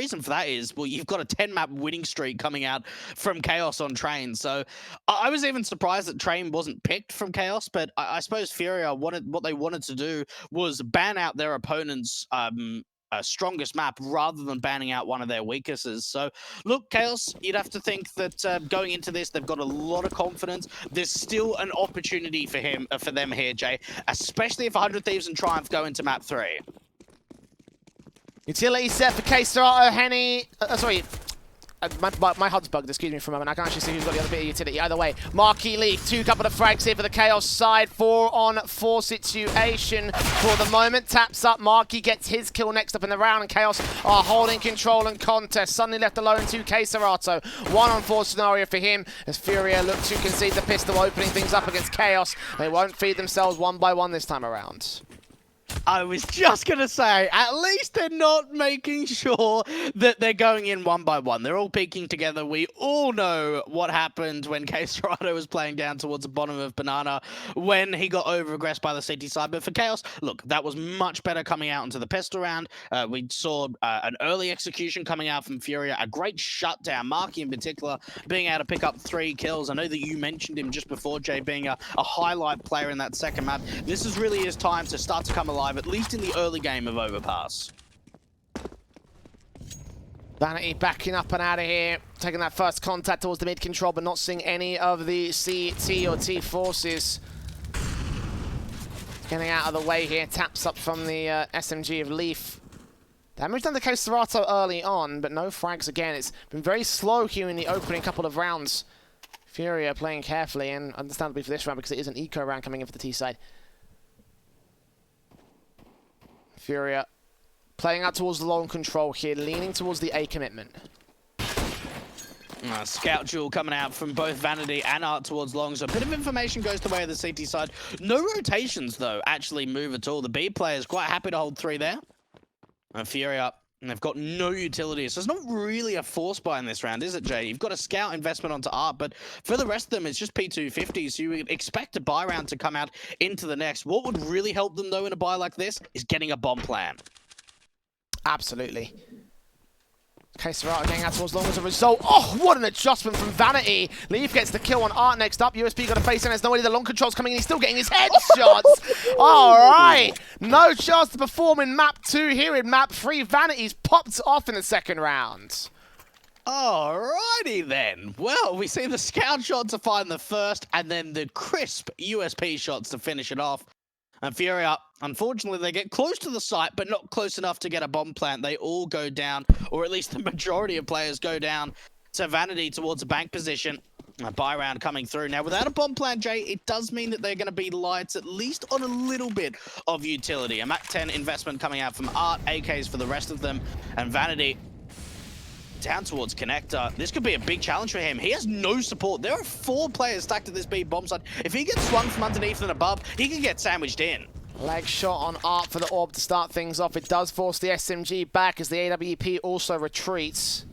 reason for that is, well, you've got a 10-map winning streak coming out from Chaos on Train. So I was even surprised that Train wasn't picked from Chaos, but I suppose Furia what they wanted to do was ban out their opponent's strongest map rather than banning out one of their weaknesses. So look, Chaos, you'd have to think that going into this, they've got a lot of confidence. There's still an opportunity for them here, Jay, especially if 100 Thieves and Triumph go into map 3. Utility set for K-Serato, Henny. Sorry. My HUD's bugged, excuse me for a moment. I can't actually see who's got the other bit of utility. Either way, Marquee League, 2 couple of frags here for the Chaos side. 4-on-4 situation for the moment. Taps up, Marquee gets his kill next up in the round, and Chaos are holding control and contest. Suddenly left alone to K-Serato. 1-on-4 scenario for him as Furia look to concede the pistol, opening things up against Chaos. They won't feed themselves one by one this time around. I was just going to say, at least they're not making sure that they're going in one by one. They're all peeking together. We all know what happened when K-Serato was playing down towards the bottom of Banana when he got over-aggressed by the CT side. But for Chaos, look, that was much better coming out into the pistol round. We saw an early execution coming out from Furia, a great shutdown. Marky in particular being able to pick up 3 kills. I know that you mentioned him just before, Jay, being a highlight player in that second map. This is really his time to start to come alive, at least in the early game of Overpass. Vanity backing up and out of here, taking that first contact towards the mid control, but not seeing any of the CT or T forces. Getting out of the way here, taps up from the SMG of Leaf. Damage done to K-Serato early on, but no frags again. It's been very slow here in the opening couple of rounds. Furia playing carefully, and understandably for this round because it is an eco round coming in for the T side. Furia playing out towards the long control here, leaning towards the A commitment. Scout duel coming out from both Vanity and Art towards long, so a bit of information goes the way of the CT side. No rotations, though, actually move at all. The B player is quite happy to hold 3 there. Furia, and they've got no utility, so it's not really a force buy in this round, is it, Jay? You've got a scout investment onto Art, but for the rest of them, it's just P250, so you would expect a buy round to come out into the next. What would really help them, though, in a buy like this is getting a bomb plan. Absolutely. K-Serato getting out towards long as a result. Oh, what an adjustment from Vanity. Leaf gets the kill on Art next up. USB got a face in. There's no idea the long control's coming in. He's still getting his headshots. All right. No chance to perform in map 2 here in map 3. Vanity's popped off in the second round. Alrighty then. Well, we see the scout shot to find the first, and then the crisp USP shots to finish it off. And Furia, unfortunately, they get close to the site, but not close enough to get a bomb plant. They all go down, or at least the majority of players go down to Vanity towards a bank position. A buy round coming through. Now, without a bomb plant, Jay, it does mean that they're going to be lights, at least on a little bit of utility. A Mach 10 investment coming out from Art, AKs for the rest of them, and Vanity down towards Connector. This could be a big challenge for him. He has no support. There are 4 players stacked at this B bomb site. If he gets swung from underneath and above, he can get sandwiched in. Leg shot on Art for the orb to start things off. It does force the SMG back as the AWP also retreats.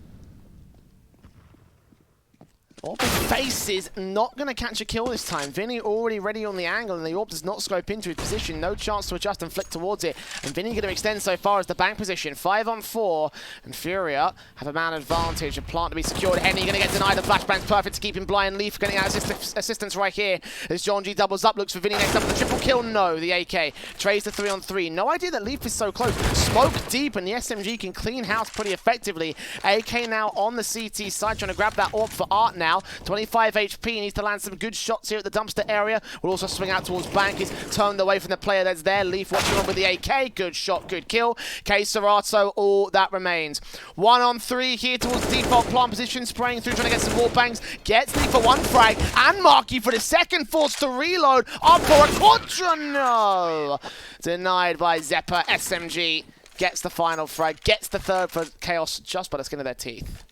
Orb face is not going to catch a kill this time. Vinny already ready on the angle, and the Orb does not scope into his position. No chance to adjust and flick towards it. And Vinny going to extend so far as the bank position. 5-on-4, and Furia have a man advantage. A plant to be secured. Henny going to get denied. The flashbang's perfect to keep him blind. Leaf getting out assistance right here as John G doubles up. Looks for Vinny next up with the triple kill. No, the AK. Trays the 3-on-3. No idea that Leaf is so close. Smoke deep, and the SMG can clean house pretty effectively. AK now on the CT side, trying to grab that Orb for Art now. 25 HP, needs to land some good shots here at the dumpster area. Will also swing out towards bank. He's turned away from the player that's there. Leaf watching on with the AK. Good shot, good kill. K-Serato, all that remains. 1-on-3 here towards the default plant position. Spraying through, trying to get some more bangs. Gets Leaf for 1 frag. And Marky for the second, forced to reload. Up for a quadra. No! Denied by Zeppa. SMG gets the final frag. Gets the third for Chaos just by the skin of their teeth.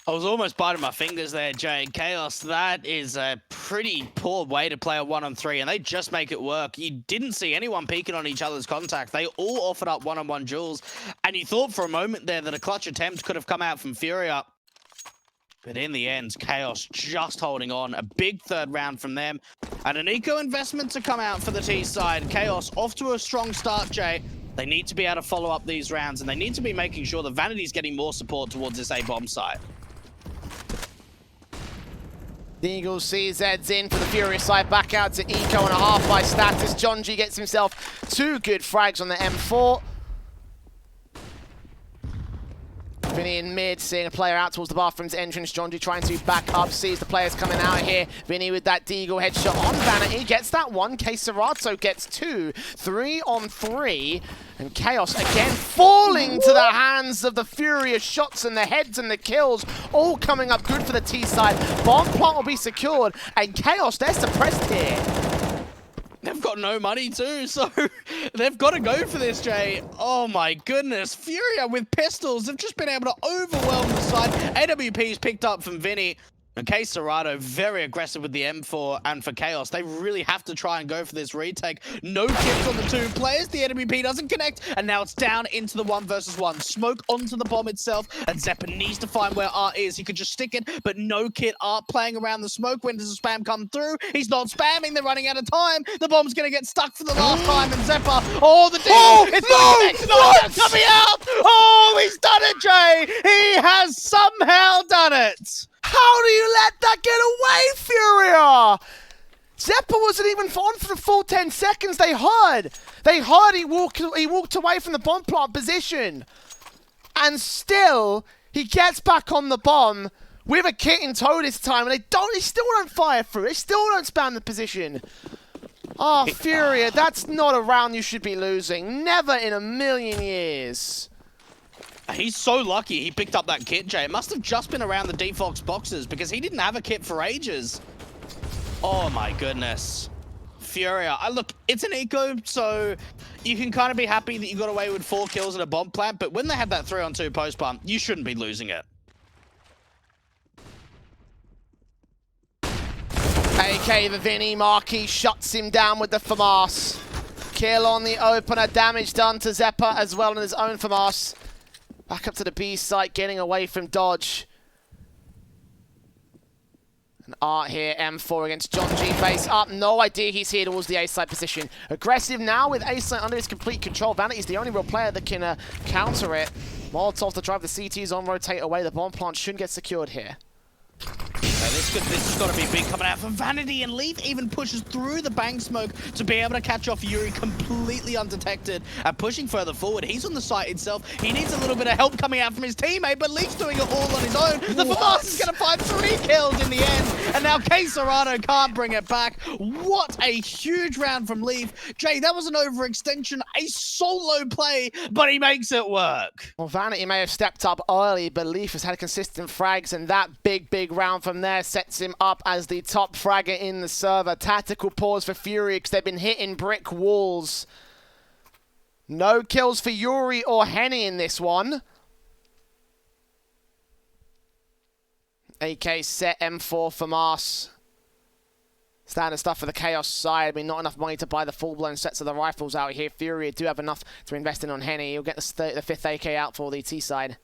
I was almost biting my fingers there, Jay. Chaos, that is a pretty poor way to play a 1-on-3, and they just make it work. You didn't see anyone peeking on each other's contact. They all offered up 1-on-1 duels, and you thought for a moment there that a clutch attempt could have come out from Furia. But in the end, Chaos just holding on. A big third round from them, and an eco investment to come out for the T side. Chaos off to a strong start, Jay. They need to be able to follow up these rounds, and they need to be making sure that Vanity's getting more support towards this A-bomb site. Deagle CZ's in for the Furia side, back out to Eco on a half by status. John G gets himself 2 good frags on the M4. Vinny in mid, seeing a player out towards the bathroom's entrance. John G trying to back up, sees the players coming out here. Vinny with that Deagle headshot on Vanity, gets that one. Serato gets 2, 3 on 3. And Chaos again falling to the hands of the Furia shots and the heads and the kills. All coming up good for the T side. Bomb plant will be secured. And Chaos, they're suppressed here. They've got no money too, so they've got to go for this, Jay. Oh my goodness. Furia with pistols have just been able to overwhelm the side. AWP's picked up from Vinny. Okay, Serato very aggressive with the M4, and for Chaos, they really have to try and go for this retake. No kills on the 2 players. The AWP doesn't connect, and now it's down into the 1 versus 1. Smoke onto the bomb itself, and Zeppa needs to find where Art is. He could just stick it, but no kit. Art playing around the smoke. When does the spam come through? He's not spamming. They're running out of time. The bomb's going to get stuck for the last time, and Zeppa, the deal. Oh, it's no! coming out. Oh, he's done it, Jay. He has somehow done it. How do you let that get away, Furia? Zeppa wasn't even on for the full 10 seconds. They heard. He walked away from the bomb plant position. And still, he gets back on the bomb with a kit in tow this time. And they still don't fire through. They still don't spam the position. Oh, Furia, that's not a round you should be losing. Never in a million years. He's so lucky he picked up that kit, Jay. It must have just been around the Defox boxes because he didn't have a kit for ages. Oh my goodness. Furia. Look, it's an eco, so you can kind of be happy that you got away with 4 kills and a bomb plant, but when they had that 3-on-2 post pump, you shouldn't be losing it. AK the Vinny, Marquis shuts him down with the FAMAS. Kill on the opener, damage done to Zeppa as well on his own FAMAS. Back up to the B site, getting away from Dodge. And Art here, M4 against John G. Face up. No idea he's here towards the A site position. Aggressive now with A site under his complete control. Vanity's the only real player that can counter it. Molotov to drive the CTs on, rotate away. The bomb plant should get secured here. This has got to be big coming out from Vanity, and Leaf even pushes through the bank smoke to be able to catch off Yuri completely undetected and pushing further forward. He's on the site itself. He needs a little bit of help coming out from his teammate, but Leaf's doing it all on his own. The FAMAS is going to find 3 kills in the end, and now Serato can't bring it back. What a huge round from Leaf. Jay, that was an overextension, a solo play, but he makes it work. Well, Vanity may have stepped up early, but Leaf has had consistent frags, and that big round from there sets him up as the top fragger in the server. Tactical pause for Fury because they've been hitting brick walls. No kills for Yuri or Henny in this one. AK set, M4 FAMAS. Standard stuff for the Chaos side. I mean, not enough money to buy the full-blown sets of the rifles out here. Fury do have enough to invest in on Henny. He'll get the 5th AK out for the T side.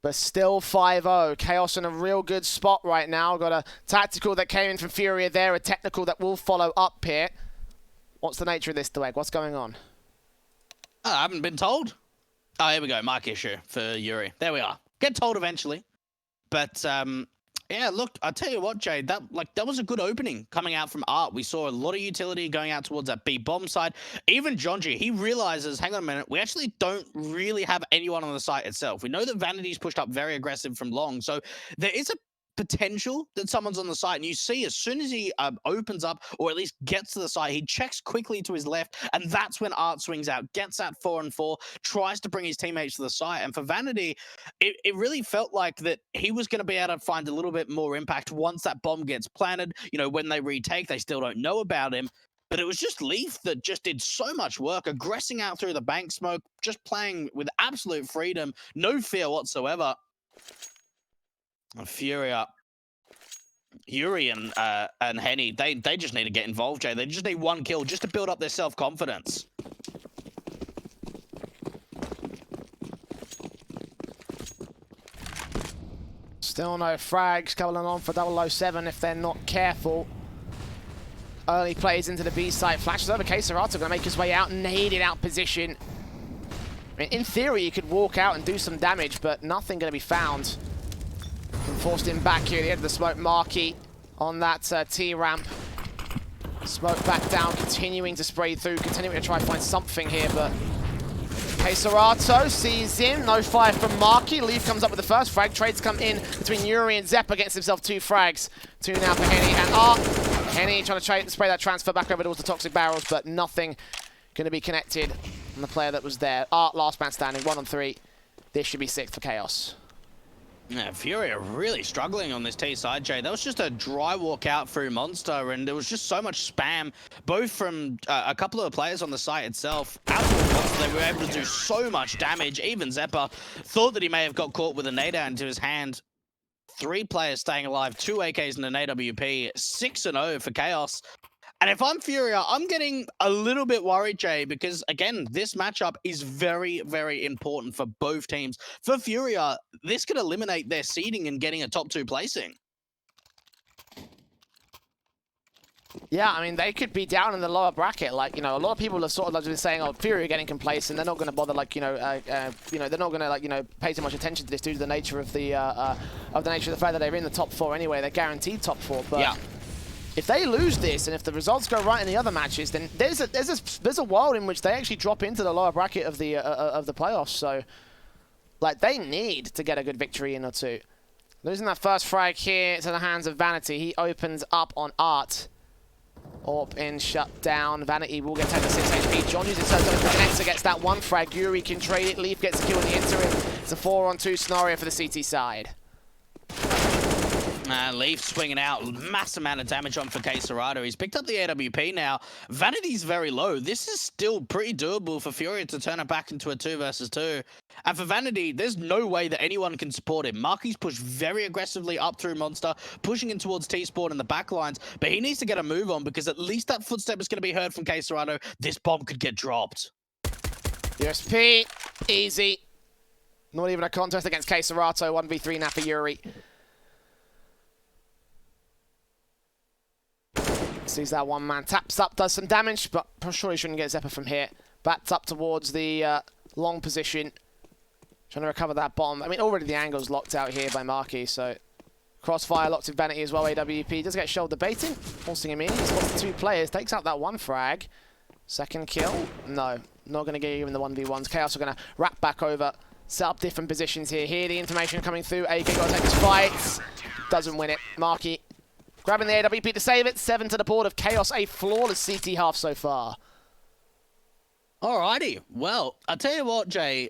But still 5-0. Chaos in a real good spot right now. Got a tactical that came in from Furia there, a technical that will follow up here. What's the nature of this, Dweg? What's going on? I haven't been told. Oh, here we go. Mark issue for Yuri. There we are. Get told eventually. But, yeah, look, I'll tell you what, Jade, that was a good opening coming out from Art. We saw a lot of utility going out towards that B bomb side. Even Jonji, he realizes, hang on a minute, we actually don't really have anyone on the site itself. We know that Vanity's pushed up very aggressive from long, so there is a potential that someone's on the site, and you see as soon as he opens up or at least gets to the site, he checks quickly to his left, and that's when Art swings out, gets that 4-on-4, tries to bring his teammates to the site. And for Vanity, it really felt like that he was going to be able to find a little bit more impact once that bomb gets planted. You know, when they retake, they still don't know about him. But it was just Leaf that just did so much work, aggressing out through the bank smoke, just playing with absolute freedom, no fear whatsoever. Furia, Yuri and Henny, they just need to get involved, Jay. They just need 1 kill just to build up their self-confidence. Still no frags coming on for 007 if they're not careful. Early plays into the B site. Flashes over. K-Serato going to make his way out. Naded out position. I mean, in theory, you could walk out and do some damage, but nothing going to be found. And forced him back here at the end of the smoke. Marky on that T-ramp. Smoke back down, continuing to spray through, continuing to try to find something here, but K-Serato sees him. No fire from Marky. Leaf comes up with the first frag. Trades come in between Yuri and Zeppa. Gets himself 2 frags. 2 now for Henny and Art. Henny trying to spray that transfer back over towards the toxic barrels, but nothing going to be connected on the player that was there. Art, last man standing, 1 on 3. This should be 6 for Chaos. Yeah, Furia really struggling on this T side, Jay. That was just a dry walk out through Monster, and there was just so much spam, both from a couple of the players on the site itself. Out of Monster, they were able to do so much damage. Even Zeppa thought that he may have got caught with a nade out into his hand. 3 players staying alive, 2 AKs and an AWP, 6-0 for Chaos. And if I'm Furia, I'm getting a little bit worried, Jay, because, again, this matchup is very, very important for both teams. For Furia, this could eliminate their seeding and getting a top 2 placing. Yeah, I mean, they could be down in the lower bracket. Like, you know, a lot of people have sort of been saying, oh, Furia getting complacent. They're not going to bother, like, they're not going to, like, pay too much attention to this due to the nature of the nature of the fact that they're in the top 4 anyway. They're guaranteed top 4, but... Yeah. If they lose this, and if the results go right in the other matches, then there's a world in which they actually drop into the lower bracket of the playoffs. So, like, they need to get a good victory in or 2. Losing that first frag here to the hands of Vanity. He opens up on Art. Orp in, shut down. Vanity will get 10 to 6 HP. John uses his connector, gets that 1 frag. Yuri can trade it. Leaf gets a kill in the interim. It's a 4-on-2 scenario for the CT side. Leaf swinging out, massive amount of damage on for K-Serato. He's picked up the AWP now. Vanity's very low. This is still pretty doable for Furia to turn it back into a 2 versus 2. And for Vanity, there's no way that anyone can support him. Marky's pushed very aggressively up through Monster, pushing in towards T-Sport and the backlines, but he needs to get a move on because at least that footstep is going to be heard from K-Serato. This bomb could get dropped. USP, easy. Not even a contest against K-Serato. 1v3 now for Yuri. Sees that 1 man, taps up, does some damage, but I'm sure he shouldn't get Zeppa from here. Bats up towards the long position. Trying to recover that bomb. I mean, already the angle's locked out here by Marky, so... Crossfire locked in Vanity as well, AWP. Does get shoulder baiting, forcing him in. He spots the 2 players, takes out that 1 frag. Second kill? No, not going to get even the 1v1s. Chaos are going to wrap back over, set up different positions here. Here, the information coming through. AK got to take this fight. Doesn't win it. Marky grabbing the AWP to save it. 7 to the board of Chaos. A flawless CT half so far. Alrighty. Well, I'll tell you what, Jay.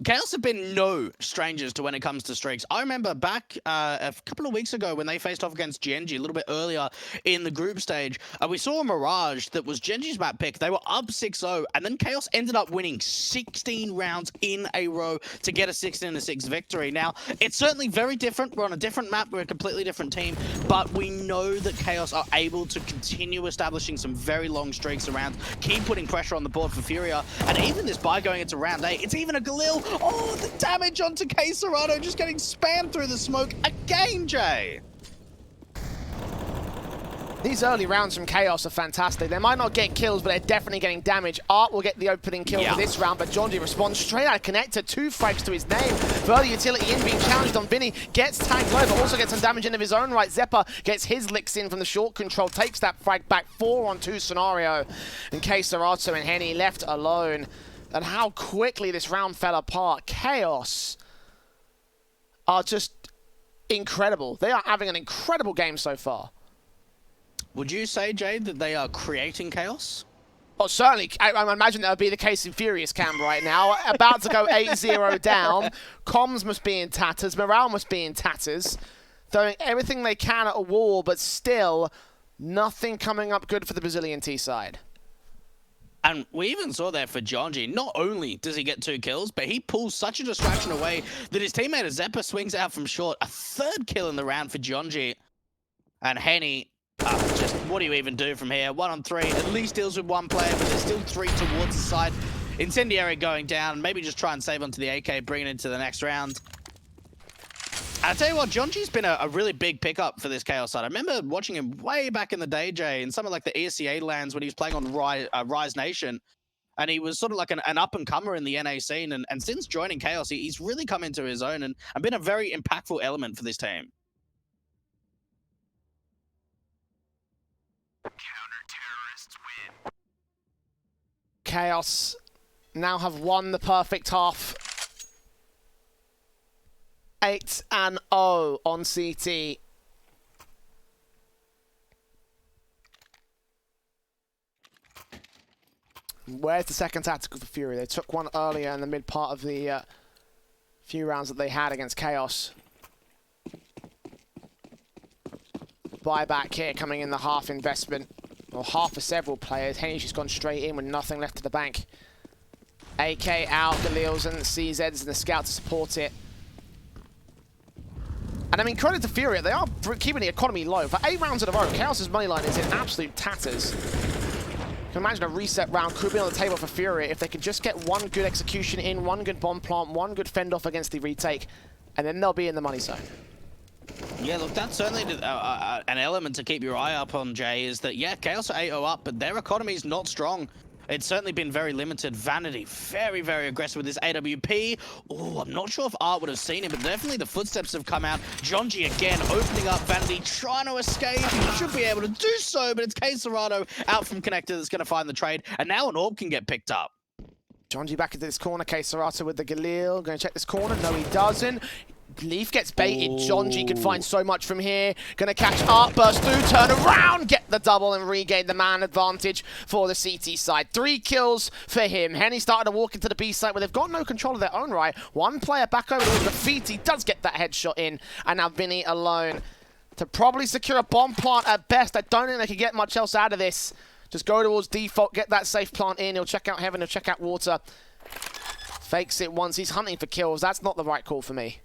Chaos have been no strangers to when it comes to streaks. I remember back a couple of weeks ago when they faced off against Genji, a little bit earlier in the group stage, we saw a Mirage that was Genji's map pick. They were up 6-0, and then Chaos ended up winning 16 rounds in a row to get a 16-6 victory. Now, it's certainly very different. We're on a different map. We're a completely different team, but we know that Chaos are able to continue establishing some very long streaks around, keep putting pressure on the board for Furia, and even this buy going into round 8, it's even a Galil. Oh, the damage onto K-Serato just getting spammed through the smoke again, Jay. These early rounds from Chaos are fantastic. They might not get kills, but they're definitely getting damage. Art will get the opening kill for this round, but Jonji responds straight out of connector. 2 frags to his name. Further utility in, being challenged on Vinny. Gets tagged low, but also gets some damage into his own right. Zeppa gets his licks in from the short control, takes that frag back. 4-on-2 scenario. And K-Serato and Henny left alone. And how quickly this round fell apart. Chaos are just incredible. They are having an incredible game so far. Would you say, Jay, that they are creating chaos? Oh, certainly. I imagine that would be the case in Furious Cam right now. About to go 8-0 down. Comms must be in tatters. Morale must be in tatters. Throwing everything they can at a wall, but still nothing coming up good for the Brazilian T side. And we even saw that for Jonji. Not only does he get 2 kills, but he pulls such a distraction away that his teammate Zeppa swings out from short. A 3rd kill in the round for Jonji. And Henny, just what do you even do from here? 1-on-3, at least deals with 1 player, but there's still 3 towards the side. Incendiary going down. Maybe just try and save onto the AK, bring it into the next round. I'll tell you what, Jonji's been a really big pickup for this Chaos side. I remember watching him way back in the day, Jay, in some of like the ESCA lands when he was playing on Rise Nation. And he was sort of like an up-and-comer in the NA scene. And since joining Chaos, he's really come into his own and been a very impactful element for this team. Counter-terrorists win. Chaos now have won the perfect half. 8-0 on CT. Where's the second tactical for Fury? They took one earlier in the mid part of the few rounds that they had against Chaos. Buyback here coming in the half investment. Or half for several players. Henny's just gone straight in with nothing left to the bank. AK out, Galil's and CZ's and the scout to support it. And I mean, credit to Furia, they are keeping the economy low. For 8 rounds in a row, Chaos's money line is in absolute tatters. You can imagine a reset round could be on the table for Furia if they can just get one good execution in, one good bomb plant, one good fend off against the retake, and then they'll be in the money zone. Yeah, look, that's certainly an element to keep your eye up on, Jay, is that, yeah, Chaos are 8-0 up, but their economy is not strong. It's certainly been very limited. Vanity, very, very aggressive with this AWP. Oh, I'm not sure if Art would have seen him, but definitely the footsteps have come out. Jonji again opening up Vanity, trying to escape. He should be able to do so, but it's K-Serrano out from Connector that's going to find the trade, and now an AWP can get picked up. Jonji back into this corner. K-Serrano with the Galil. Going to check this corner. No, he doesn't. Leaf gets baited. Jonji can find so much from here. Gonna catch Art, burst through, turn around, get the double and regain the man advantage for the CT side. 3 kills for him. Henny started to walk into the B site where they've got no control of their own right. One player back over towards Graffiti does get that headshot in, and now Vinny alone to probably secure a bomb plant at best. I don't think they can get much else out of this. Just go towards default, get that safe plant in. He'll check out heaven, he'll check out water. Fakes it once. He's hunting for kills. That's not the right call for me.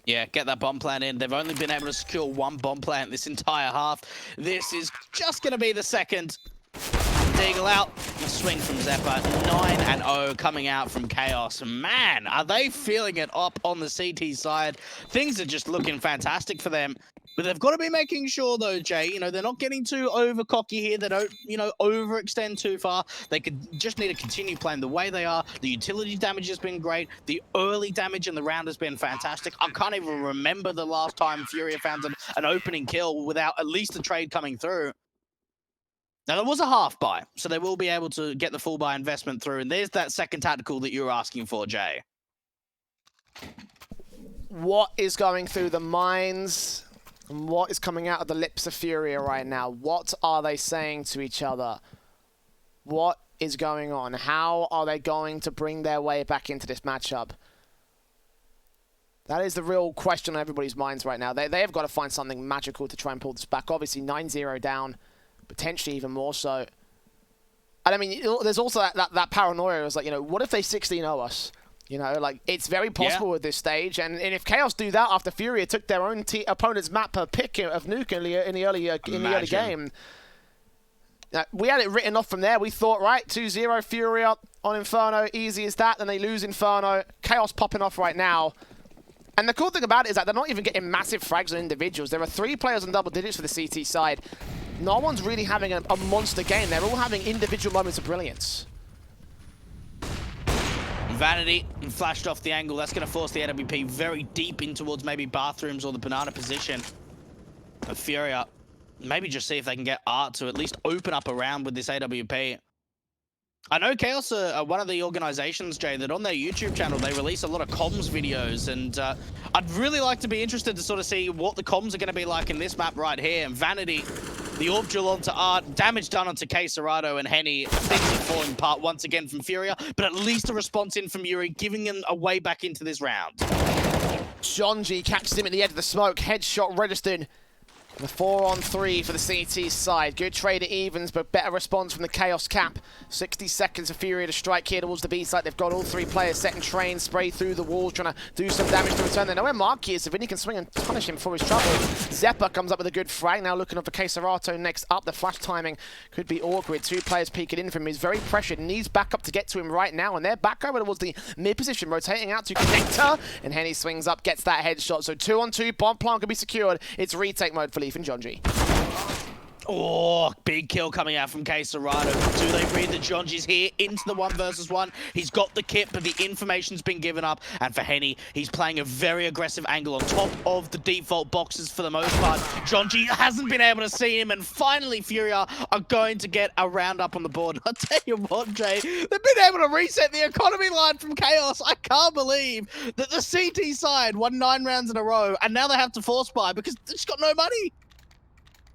Yeah, get that bomb plant in. They've only been able to secure 1 bomb plant this entire half. This is just going to be the second. Deagle out. A swing from Zephyr. 9-0 coming out from Chaos. Man, are they feeling it up on the CT side? Things are just looking fantastic for them. But they've got to be making sure, though, Jay, you know, they're not getting too over-cocky here. They don't, you know, overextend too far. They could just need to continue playing the way they are. The utility damage has been great. The early damage in the round has been fantastic. I can't even remember the last time Furia found an opening kill without at least a trade coming through. Now, there was a half buy, so they will be able to get the full buy investment through. And there's that second tactical that you were asking for, Jay. What is going through the minds? And what is coming out of the lips of Furia right now? What are they saying to each other? What is going on? How are they going to bring their way back into this matchup? That is the real question on everybody's minds right now. They have got to find something magical to try and pull this back. Obviously, 9-0 down, potentially even more so. And I mean, there's also that paranoia. It's like, you know, what if they 16-0 us? You know, like, it's very possible at this stage. And if Chaos do that after Furia took their own opponent's map per pick of Nuke in the early game, we had it written off from there. We thought, right, 2-0 Furia on Inferno, easy as that. Then they lose Inferno. Chaos popping off right now. And the cool thing about it is that they're not even getting massive frags on individuals. There are 3 players on double digits for the CT side. No one's really having a monster game. They're all having individual moments of brilliance. Vanity flashed off the angle. That's going to force the AWP very deep in towards maybe bathrooms or the banana position. But Furia, maybe just see if they can get Art to at least open up a round with this AWP. I know Chaos are one of the organizations, Jay, that on their YouTube channel, they release a lot of comms videos. And I'd really like to be interested to sort of see what the comms are going to be like in this map right here. And Vanity, the orb duel onto Art, damage done onto K-Serrano and Henny. Things are falling apart once again from Furia, but at least a response in from Yuri, giving them a way back into this round. Jonji catches him at the edge of the smoke. Headshot registered The 4-on-3 for the CT side. Good trade at evens, but better response from the Chaos Cap. 60 seconds for Furia to strike here towards the B side. They've got all three players set in train, spray through the walls, trying to do some damage to return. They know where Marky is, so Vinny can swing and punish him for his trouble. Zeppa comes up with a good frag, now looking up for Keserato next up. The flash timing could be awkward. Two players peeking in from him. He's very pressured, needs backup to get to him right now, and they're back over towards the mid position, rotating out to Connector, and Henny swings up, gets that headshot. So 2-on-2, bomb plant can be secured. It's retake mode for Leaf and Jonji. Oh, big kill coming out from Keserato. Do they read the Jonji's here into the 1 versus 1? He's got the kit, but the information's been given up. And for Henny, he's playing a very aggressive angle on top of the default boxes for the most part. Jonji hasn't been able to see him, and finally Furia are going to get a round up on the board. I'll tell you what, Jay, they've been able to reset the economy line from Chaos. I can't believe that the CT side won 9 rounds in a row, and now they have to force buy because they've just got no money.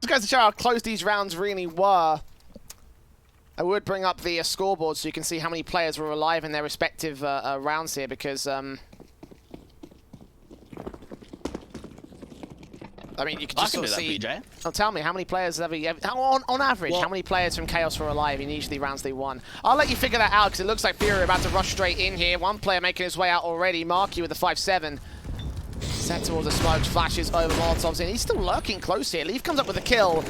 Just goes to show how close these rounds really were. I would bring up the scoreboard so you can see how many players were alive in their respective rounds here, because I mean, you can just sort of see. Oh, tell me, how many players have you? On average, how many players from Chaos were alive in each of the rounds they won? I'll let you figure that out, because it looks like Fury are about to rush straight in here. One player making his way out already. Marky with the 5-7. Set towards the smokes, flashes over Molotovs in. He's still lurking close here. Leaf comes up with a kill.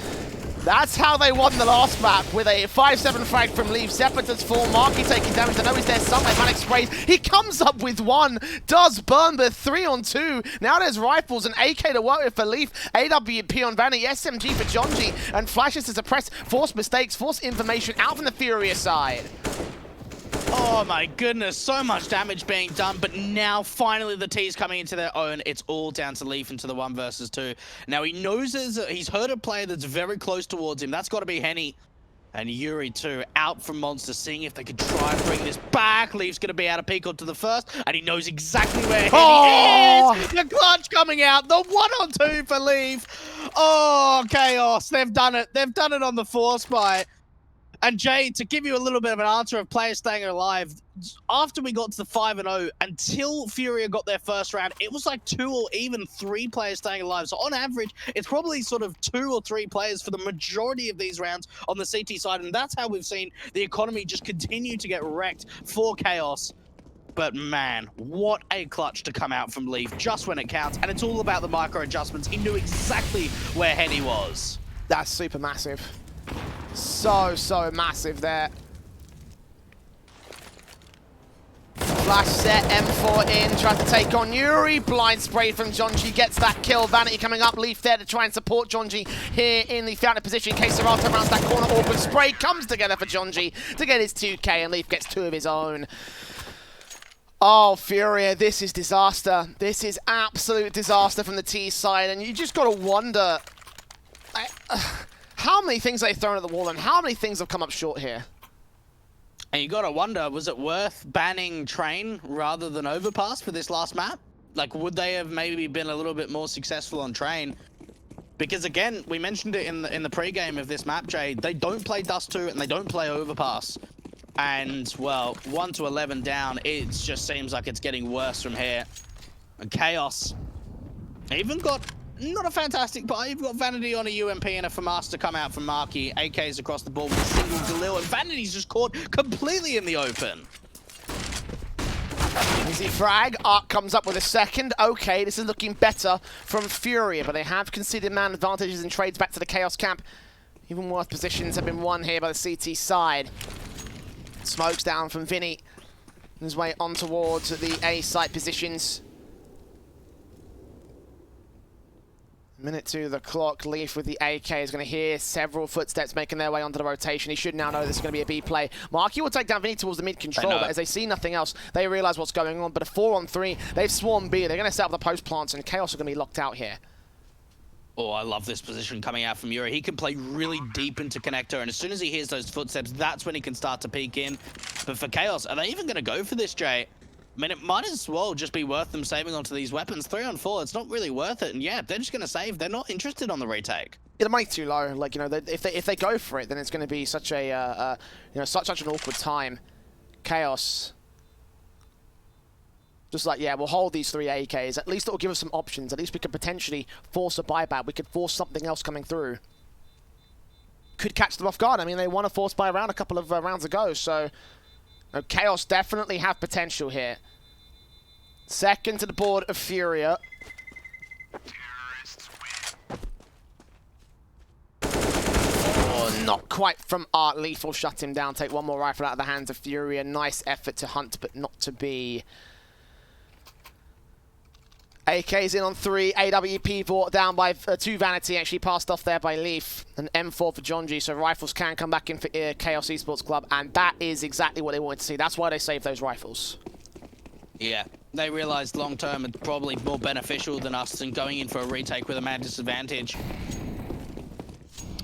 That's how they won the last map, with a 5-7 frag from Leaf. Zeppa does fall, Marky taking damage. I know he's there somewhere. Manic sprays. He comes up with one, does burn, but 3-on-2. Now there's rifles and AK to work with for Leaf. AWP on Vanny, SMG for Jonji, and flashes to suppress, force mistakes, force information out from the Furia side. Oh my goodness, so much damage being done, but now finally the T's coming into their own. It's all down to Leaf into the 1 versus 2. Now he knows he's heard a player that's very close towards him. That's got to be Henny. And Yuri too, out from Monster, seeing if they could try and bring this back. Leaf's going to be able to peek onto the first, and he knows exactly where Henny is. The clutch coming out, the 1-on-2 for Leaf. Oh, Chaos, they've done it. They've done it on the force buy. And Jay, to give you a little bit of an answer of players staying alive, after we got to the 5-0, until Furia got their first round, it was like 2 or even 3 players staying alive. So on average, it's probably sort of 2 or 3 players for the majority of these rounds on the CT side. And that's how we've seen the economy just continue to get wrecked for Chaos. But man, what a clutch to come out from Leaf just when it counts. And it's all about the micro adjustments. He knew exactly where Henny was. That's super massive. So massive there. Flash set, M4 in, tries to take on Yuri. Blind spray from Jonji, gets that kill. Vanity coming up, Leaf there to try and support Jonji here in the fountain position. Keserato rounds that corner, awkward spray comes together for Jonji to get his 2K, and Leaf gets 2 of his own. Oh, Furia, this is disaster. This is absolute disaster from the T side, and you just got to wonder how many things they've thrown at the wall and how many things have come up short here. And you gotta wonder, was it worth banning Train rather than Overpass for this last map? Like, would they have maybe been a little bit more successful on Train? Because again, we mentioned it in the pregame of this map, Jay, they don't play Dust 2 and they don't play Overpass. And, well, 1 to 11 down, it just seems like it's getting worse from here. And Chaos even got not a fantastic buy. You've got Vanity on a UMP and a FAMAS to come out from Marky. AKs across the board with a single Galil, and Vanity's just caught completely in the open. Easy frag. Arc comes up with a second. Okay, this is looking better from Furia, but they have conceded man advantages and trades back to the Chaos camp. Even worse positions have been won here by the CT side. Smokes down from Vinny. His way on towards the A site positions. Minute 2 the clock. Leaf with the AK is going to hear several footsteps making their way onto the rotation. He should now know this is going to be a B play. Marky will take down Vinny towards the mid control, but as they see nothing else, they realize what's going on. But a 4-on-3, they've swarmed B. They're going to set up the post plants, and Chaos are going to be locked out here. Oh, I love this position coming out from Yuri. He can play really deep into connector, and as soon as he hears those footsteps, that's when he can start to peek in. But for Chaos, are they even going to go for this, Jay? I mean, it might as well just be worth them saving onto these weapons. 3-on-4, it's not really worth it. And yeah, they're just going to save. They're not interested on the retake. Yeah, the money's too low. Like, you know, if they go for it, then it's going to be such a such an awkward time. Chaos Just like, yeah, we'll hold these 3 AKs. At least it'll give us some options. At least we could potentially force a buyback. We could force something else coming through. Could catch them off guard. I mean, they won a force buy round a couple of rounds ago, so Chaos definitely have potential here. Second to the board of Furia. Oh, not quite from Art. Lethal shut him down. Take one more rifle out of the hands of Furia. Nice effort to hunt, but not to be. AK's in on 3. AWP brought down by 2 Vanity, actually passed off there by Leaf. An M4 for John G, so rifles can come back in for Chaos Esports Club, and that is exactly what they wanted to see. That's why they saved those rifles. Yeah, they realized long term it's probably more beneficial than us than going in for a retake with a man disadvantage.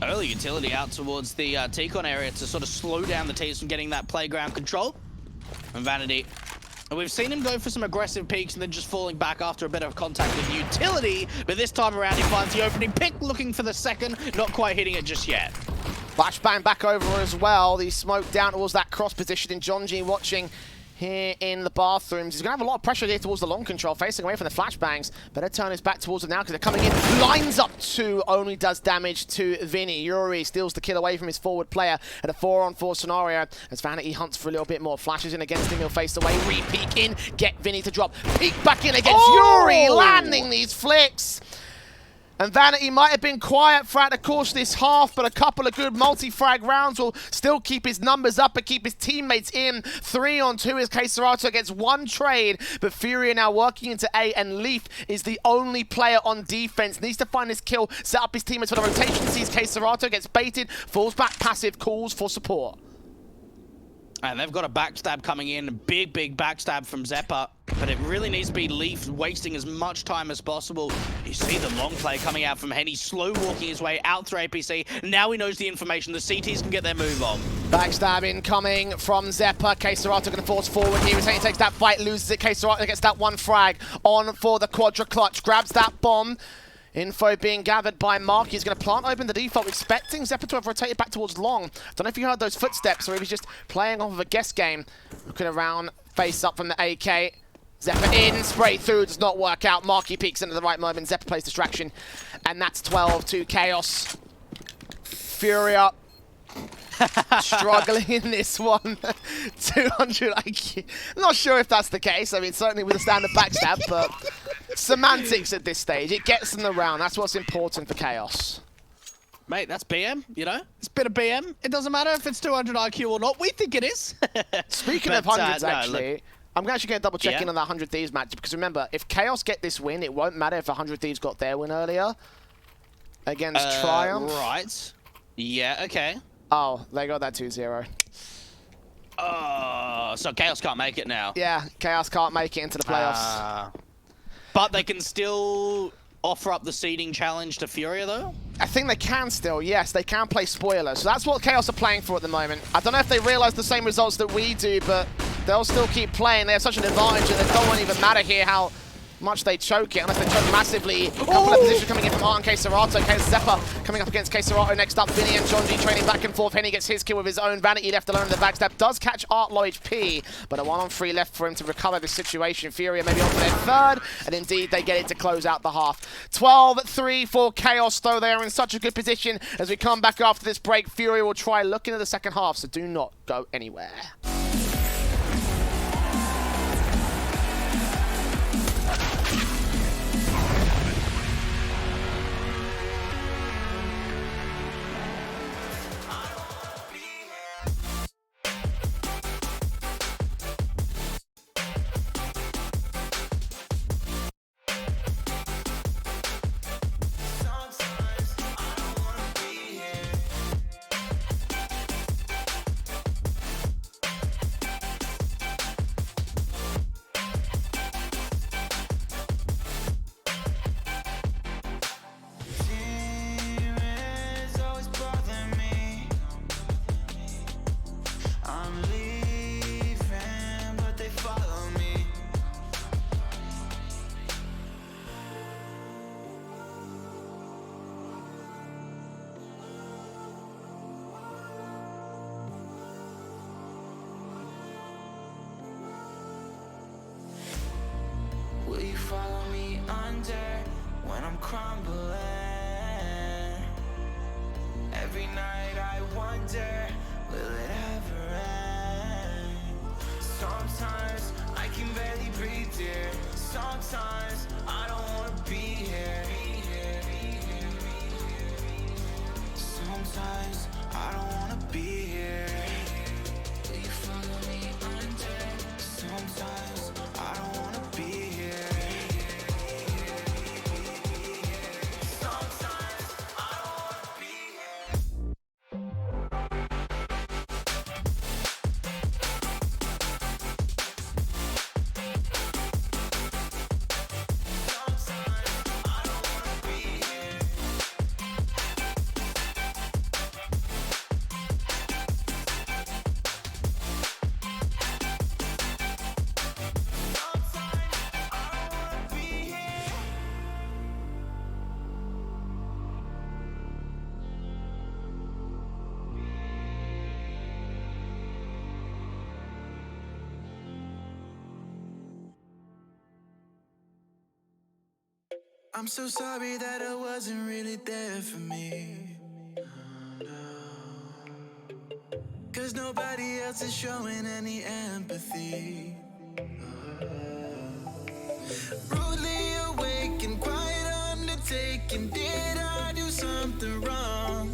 Early utility out towards the T-Con area to sort of slow down the teams from getting that playground control. And Vanity. And we've seen him go for some aggressive peaks and then just falling back after a bit of contact with utility. But this time around, he finds the opening pick, looking for the second, not quite hitting it just yet. Flashbang back over as well. The smoke down towards that cross position, and John G watching here in the bathrooms. He's going to have a lot of pressure here towards the long control, facing away from the flashbangs. Better turn his back towards it now because they're coming in. Lines up 2, only does damage to Vinny. Yuri steals the kill away from his forward player at a 4-on-4 scenario as Vanity hunts for a little bit more. Flashes in against him, he'll face away, re-peek in, get Vinny to drop. Peek back in against Yuri, landing these flicks. And Vanity might have been quiet throughout the course of this half, but a couple of good multi-frag rounds will still keep his numbers up and keep his teammates in. 3-on-2 as K-Serato gets 1 trade, but Furia now working into A, and Leaf is the only player on defense. Needs to find his kill, set up his teammates for the rotation, sees K-Serato, gets baited, falls back passive, calls for support. And they've got a backstab coming in, big backstab from Zeppa, but it really needs to be Leaf wasting as much time as possible. You see the long play coming out from Henny, slow walking his way out through APC. Now he knows the information, the CTs can get their move on. Backstab incoming from Zeppa. K-Serato going to force forward here as Henny takes that fight, loses it. K-Serato gets that 1 frag on for the quadra clutch, grabs that bomb. Info being gathered by Mark. He's going to plant open the default, expecting Zeppa to have rotated back towards long. Don't know if you heard those footsteps or he was just playing off of a guess game. Looking around, face up from the AK. Zeppa in, spray through, does not work out. Marky peeks into the right moment. Zeppa plays distraction, and that's 12 to Chaos. Furia struggling in this one. 200 IQ. Not sure if that's the case. I mean, certainly with a standard backstab, but semantics at this stage. It gets them the round. That's what's important for Chaos. Mate, that's BM, you know? It's a bit of BM. It doesn't matter if it's 200 IQ or not. We think it is. Speaking of hundreds, actually, I'm actually going to double check in on that 100 Thieves match, because remember, if Chaos get this win, it won't matter if 100 Thieves got their win earlier against Triumph. Right. Yeah, okay. Oh, they got that 2-0. Oh, so Chaos can't make it now. Yeah, Chaos can't make it into the playoffs. But they can still offer up the seeding challenge to Furia, though? I think they can still, yes. They can play spoiler. So that's what Chaos are playing for at the moment. I don't know if they realize the same results that we do, but they'll still keep playing. They have such an advantage, and it don't even matter here how much they choke it, unless they choke massively. A couple of positions coming in from Art and K-Serato. Zeppa coming up against K-Serato. Next up, Vinny and John G trading back and forth. Henny gets his kill with his own. Vanity left alone in the backstab. Does catch Art low HP, but a 1-on-3 left for him to recover this situation. Furia maybe on for their 3rd, and indeed they get it to close out the half. 12-3 for Chaos, though. They are in such a good position as we come back after this break. Furia will try looking at the second half, so do not go anywhere. when I'm crumbling. Every night I wonder, will it ever end? Sometimes I can barely breathe, dear. Sometimes I don't wanna be here. Sometimes I don't wanna be here. Will you follow me under? Sometimes I don't wanna be here. Sometimes I don't wanna be here. I'm so sorry that I wasn't really there for me. Cause nobody else is showing any empathy. Rudely awake and quite undertaken. Did I do something wrong?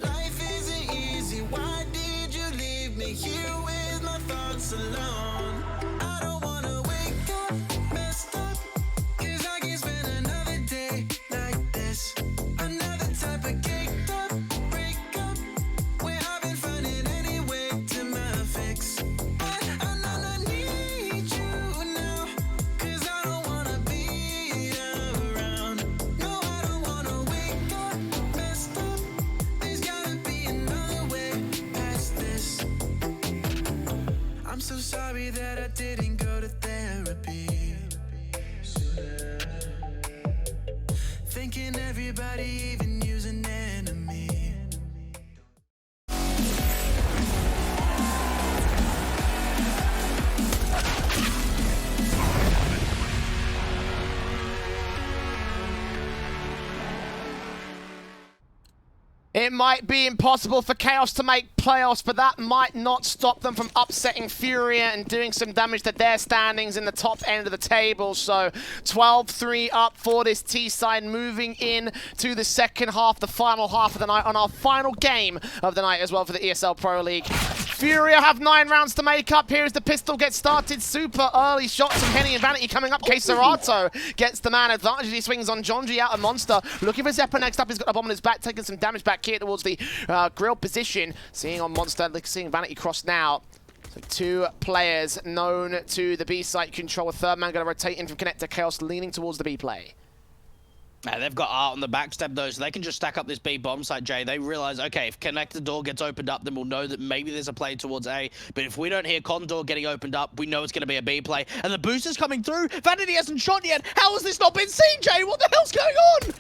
Life isn't easy. Why did you leave me here with my thoughts alone? I don't wanna wake up messed up. Cause I can't spend another day like this. Another type of caked up breakup where I've been finding any way to my fix. But I need you now. Cause I don't wanna be around. No, I don't wanna wake up messed up. There's gotta be another way past this. I'm so sorry that I didn't go to therapy. Thinking everybody, even you's an enemy. It might be impossible for Chaos to make playoffs, but that might not stop them from upsetting Furia and doing some damage to their standings in the top end of the table. So 12-3 up for this T-side, moving in to the second half, the final half of the night, on our final game of the night as well for the ESL Pro League. Furia have 9 rounds to make up. Here as the pistol gets started. Super early shots from Henny and Vanity coming up. Serato gets the man advantage. He swings on Jonji out of Monster. Looking for Zeppa next up. He's got a bomb on his back, taking some damage back here towards the grill position. Seeing on Monster, seeing Vanity cross now. So 2 players known to the B site control. A third man going to rotate in from Connector. Chaos leaning towards the B play. They've got Art on the backstep though, so they can just stack up this B bomb site, Jay. They realize, okay, if Connector door gets opened up, then we'll know that maybe there's a play towards A. But if we don't hear Condor getting opened up, we know it's going to be a B play. And the booster's coming through. Vanity hasn't shot yet. How has this not been seen, Jay? What the hell's going on?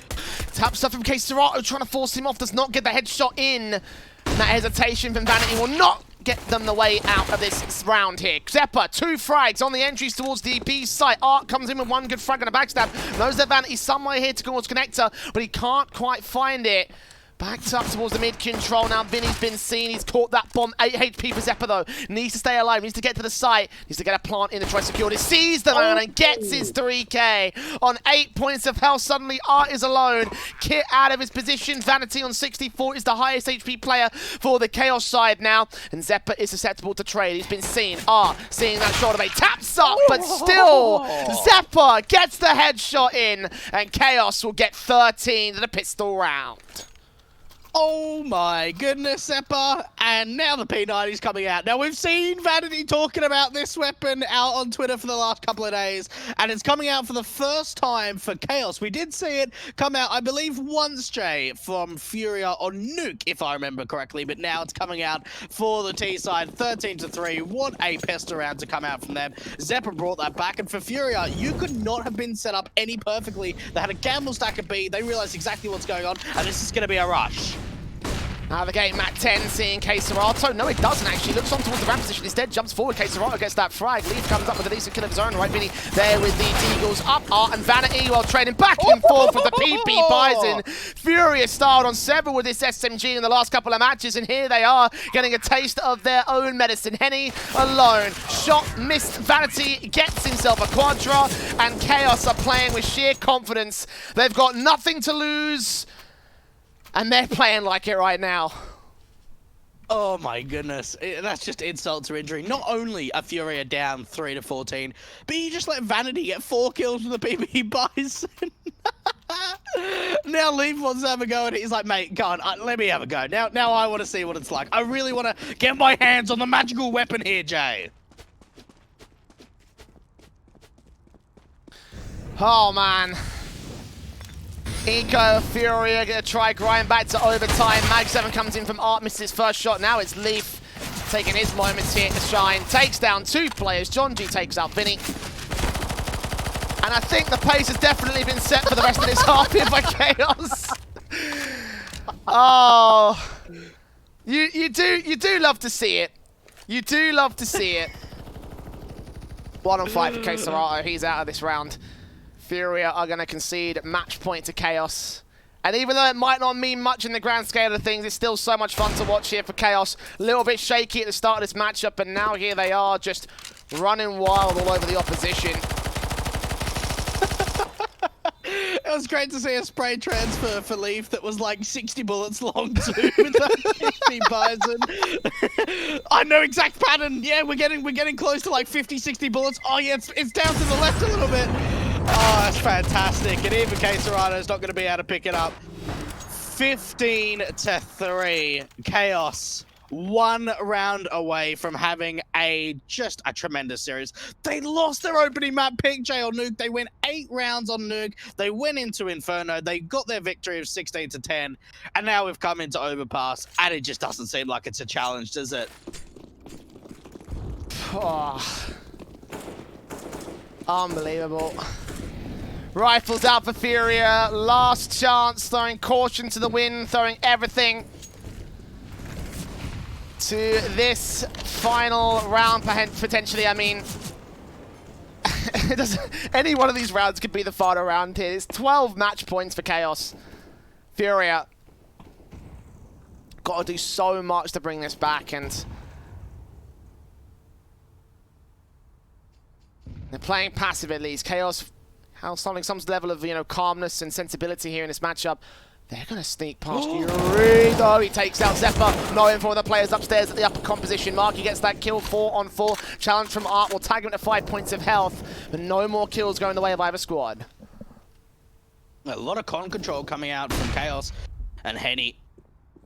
Tap stuff from Serato, trying to force him off. Does not get the headshot in. And that hesitation from Vanity will not get them the way out of this round here. Zeppa, 2 frags on the entries towards the B site. Art comes in with 1 good frag and a backstab. Knows that Vanity's somewhere here towards Connector, but he can't quite find it. Backed up towards the mid control now. Vinny's been seen. He's caught that bomb. 8 HP for Zeppa though. Needs to stay alive. Needs to get to the site. Needs to get a plant in to try to secure it. Sees the man and gets his 3K. On 8 points of health, suddenly Art is alone. Kit out of his position. Vanity on 64 is the highest HP player for the Chaos side now. And Zeppa is susceptible to trade. He's been seen. Art seeing that shoulder bait. Taps up, but still Zeppa gets the headshot in. And Chaos will get 13 to the pistol round. Oh my goodness, Zeppa. And now the P90's coming out. Now we've seen Vanity talking about this weapon out on Twitter for the last couple of days, and it's coming out for the first time for Chaos. We did see it come out, I believe, once, Jay, from Furia on Nuke, if I remember correctly, but now it's coming out for the T side, 13-3. What a pest round to come out from them. Zeppa brought that back, and for Furia, you could not have been set up any perfectly. They had a gamble stack of B, they realized exactly what's going on, and this is going to be a rush. Out of the gate, Matt 10 seeing K-Serato. No, it doesn't actually. Looks on towards the ramp position. Instead, jumps forward. K-Serato gets that frag. Leaf comes up with a decent kill of his own. Right, Vinny there with the Deagles up. Art and Vanity while trading back and forth with the PP Bison. Furia started on several with this SMG in the last couple of matches, and here they are getting a taste of their own medicine. Henny alone. Shot missed. Vanity gets himself a Quadra, and Chaos are playing with sheer confidence. They've got nothing to lose. And they're playing like it right now. Oh my goodness, that's just insult to injury. Not only are Furia down 3-14, but you just let Vanity get 4 kills with the PP Bison. Now Leaf wants to have a go, and he's like, mate, go on, let me have a go. Now I want to see what it's like. I really want to get my hands on the magical weapon here, Jay. Oh, man. Eco, Furia gonna try grind back to overtime. Mag 7 comes in from Art, misses his first shot. Now it's Leaf taking his moments here to shine. Takes down 2 players. John G takes out Vinny. And I think the pace has definitely been set for the rest of this half here by Chaos. Oh, you do love to see it. You do love to see it. 1 on 5 for K-Serato. He's out of this round. Furia are going to concede match point to Chaos. And even though it might not mean much in the grand scale of things, it's still so much fun to watch here for Chaos. A little bit shaky at the start of this matchup, and now here they are just running wild all over the opposition. It was great to see a spray transfer for Leaf that was like 60 bullets long too with that 50 Bison. I know exact pattern. Yeah, we're getting close to like 50, 60 bullets. Oh yeah, it's down to the left a little bit. Oh, that's fantastic. And even K-Serato's not going to be able to pick it up. 15-3. Chaos. 1 round away from having just a tremendous series. They lost their opening map pick, Jay, on Nuke. They went 8 rounds on Nuke. They went into Inferno. They got their victory of 16-10. And now we've come into Overpass. And it just doesn't seem like it's a challenge, does it? Oh. Unbelievable. Rifles out for Furia. Last chance, throwing caution to the wind, throwing everything to this final round, potentially. I mean, any one of these rounds could be the final round here. It's 12 match points for Chaos. Furia got to do so much to bring this back, and they're playing passive at least. Chaos showing some level of, calmness and sensibility here in this matchup. They're going to sneak past Yuri, though. He takes out Zephyr, knowing for the players upstairs at the upper composition. Marky gets that kill, 4 on 4. Challenge from Art will tag him to 5 points of health, but no more kills going the way of either squad. A lot of con control coming out from Chaos, and Henny.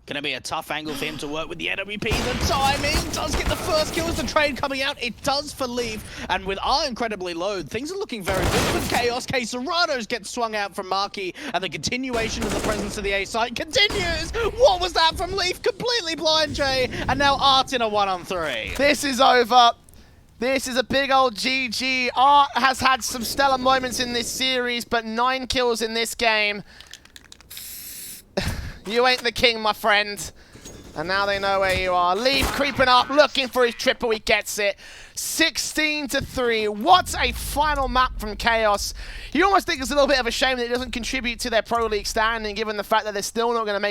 Gonna be a tough angle for him to work with the NWP. The timing does get the first kill as the trade coming out. It does for Leaf. And with our incredibly low, things are looking very good with Chaos. K-Serato's gets swung out from Marky, and the continuation of the presence of the A site continues. What was that from Leaf? Completely blind, Jay. And now Art in a 1-on-3. This is over. This is a big old GG. Art has had some stellar moments in this series, but 9 kills in this game. You ain't the king, my friend. And now they know where you are. Leaf creeping up, looking for his triple. He gets it. 16-3. What a final map from Chaos. You almost think it's a little bit of a shame that it doesn't contribute to their Pro League standing, given the fact that they're still not going to make